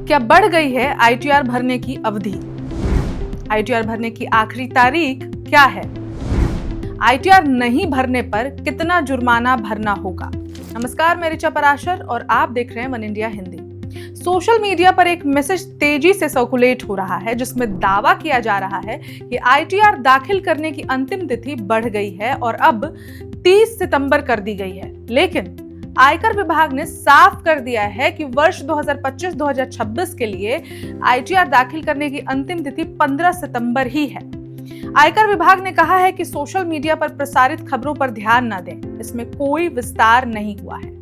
क्या बढ़ गई है आईटीआर भरने की अवधि? आईटीआर भरने की आखिरी तारीख क्या है? आईटीआर नहीं भरने पर कितना जुर्माना भरना होगा? नमस्कार, मैं ऋचा पराशर और आप देख रहे हैं one India Hindi. Social media पर एक मैसेज तेजी से सर्कुलेट हो रहा है जिसमें दावा किया जा रहा है कि आईटीआर दाखिल करने की अंतिम तिथि बढ़ गई है और अब 30 सितंबर कर दी गई है। लेकिन आयकर विभाग ने साफ कर दिया है कि वर्ष 2025-2026 के लिए आईटीआर दाखिल करने की अंतिम तिथि 15 सितंबर ही है। आयकर विभाग ने कहा है कि सोशल मीडिया पर प्रसारित खबरों पर ध्यान न दें, इसमें कोई विस्तार नहीं हुआ है।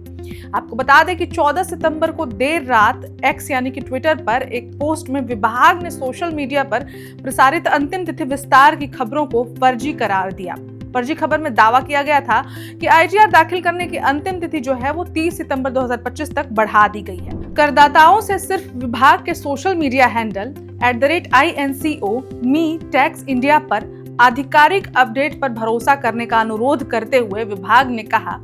आपको बता दें कि 14 सितंबर को देर रात एक्स यानी कि ट्विटर पर एक पोस्ट में विभाग ने सोशल मीडिया पर प्रसारित अंतिम तिथि विस्तार की खबरों को फर्जी करार दिया। फर्जी खबर में दावा किया गया था कि आईटीआर दाखिल करने की अंतिम तिथि जो है वो 30 सितंबर 2025 तक बढ़ा दी गई है। करदाताओं से सिर्फ विभाग के social media handle @INCO tax India पर आधिकारिक अपडेट पर भरोसा करने का अनुरोध करते हुए विभाग ने कहा,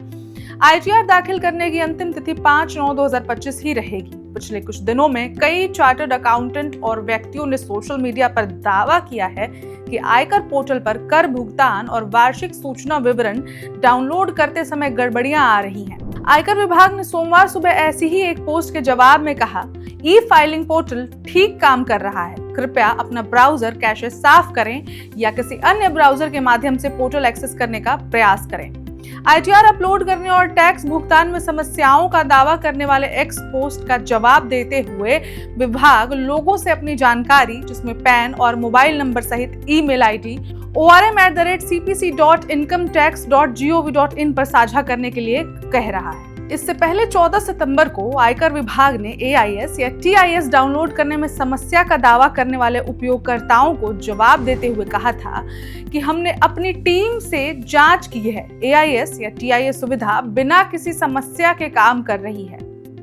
आईटीआर दाखिल करने की अंतिम तिथि 5/9/2025 ही रहेगी। पिछले कुछ दिनों में कई चार्टर्ड अकाउंटेंट और व्यक्तियों ने सोशल मीडिया पर दावा किया है कि आयकर पोर्टल पर कर भुगतान और वार्षिक सूचना विवरण डाउनलोड करते समय गड़बड़ियां आ रही हैं। आयकर विभाग ने सोमवार सुबह ऐसी ही एक पोस्ट के जवाब में कहा, ई फाइलिंग पोर्टल ठीक काम कर रहा है, कृपया अपना ब्राउजर कैशे साफ करें या किसी अन्य ब्राउजर के माध्यम से पोर्टल एक्सेस करने का प्रयास करें। आईटीआर अपलोड करने और टैक्स भुगतान में समस्याओं का दावा करने वाले एक्स पोस्ट का जवाब देते हुए विभाग लोगों से अपनी जानकारी जिसमें पैन और मोबाइल नंबर सहित ईमेल आईडी orm@cpc.incometax.gov.in पर साझा करने के लिए कह रहा है। इससे पहले 14 सितंबर को आयकर विभाग ने AIS या TIS डाउनलोड करने में समस्या का दावा करने वाले उपयोगकर्ताओं को जवाब देते हुए कहा था कि हमने अपनी टीम से जांच की है, AIS या TIS सुविधा बिना किसी समस्या के काम कर रही है।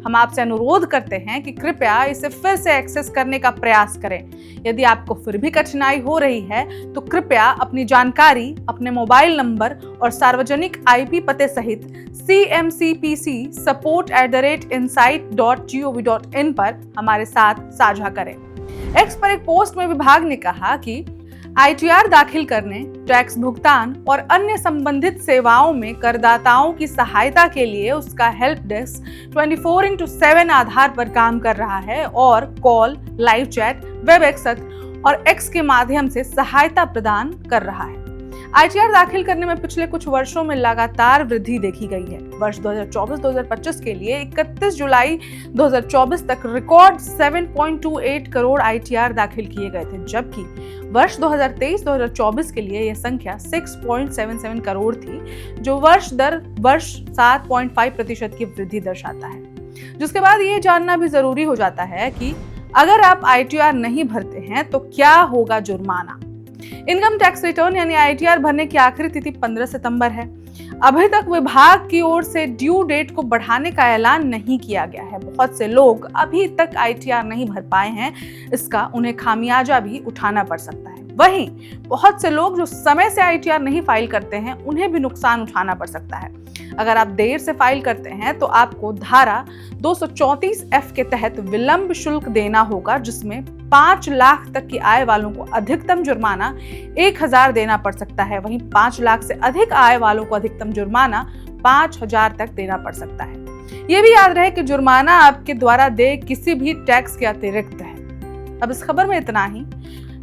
हम आपसे अनुरोध करते हैं कि कृपया इसे फिर से एक्सेस करने का प्रयास करें। यदि आपको फिर भी कठिनाई हो रही है तो कृपया अपनी जानकारी अपने मोबाइल नंबर और सार्वजनिक IP पते सहित cmcpc support@insight.gov.in पर हमारे साथ साझा करें। एक्स पर एक पोस्ट में विभाग ने कहा कि आईटीआर दाखिल करने, टैक्स भुगतान और अन्य संबंधित सेवाओं में करदाताओं की सहायता के लिए उसका हेल्प डेस्क 24/7 आधार पर काम कर रहा है और call, live chat, web access और एक्स के माध्यम से सहायता प्रदान कर रहा है। आईटीआर दाखिल करने में पिछले कुछ वर्षों में लगातार वृद्धि देखी गई है। वर्ष 2024-2025 के लिए 31 जुलाई 2024 तक रिकॉर्ड 7.28 करोड़ आईटीआर दाखिल किए गए थे, जबकि वर्ष 2023-2024 के लिए यह संख्या 6.77 करोड़ थी, जो वर्ष दर वर्ष 7.5% की वृद्धि दर्शाता है। जिसके बाद ये जानना भी जरूरी हो जाता है कि अगर आप आईटीआर नहीं भरते हैं तो क्या होगा जुर्माना। इनकम टैक्स रिटर्न यानी आईटीआर भरने की आखिरी तिथि 15 सितंबर है। अभी तक विभाग की ओर से ड्यू डेट को बढ़ाने का ऐलान नहीं किया गया है। बहुत से लोग अभी तक आईटीआर नहीं भर पाए हैं, इसका उन्हें खामियाजा भी उठाना पड़ सकता है। वहीं बहुत से लोग जो समय से आईटीआर नहीं फाइल करते हैं, उन्हें भी नुकसान उठाना पड़ सकता है। अगर आप देर से फाइल करते हैं तो आपको धारा 234F के तहत विलंब शुल्क देना होगा, जिसमें 5 लाख तक की आय वालों को अधिकतम जुर्माना 1000 देना पड़ सकता है। वहीं 5 लाख से अधिक आय वालों को अधिकतम जुर्माना 5000 तक देना पड़ सकता है। ये भी याद रहे कि जुर्माना आपके द्वारा देय किसी भी टैक्स के अतिरिक्त है। अब इस खबर में इतना ही,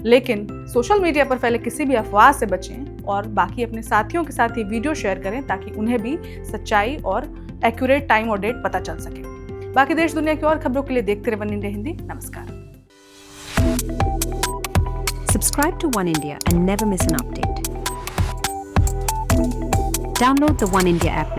लेकिन सोशल मीडिया पर फैले किसी भी अफवाह से बचें और बाकी अपने साथियों के साथ ये वीडियो शेयर करें ताकि उन्हें भी सच्चाई और एक्यूरेट टाइम और डेट पता चल सके। बाकी देश दुनिया की और खबरों के लिए देखते रहिए वन इंडिया हिंदी। नमस्कार। Subscribe to One India and never miss an update. Download the One India app now.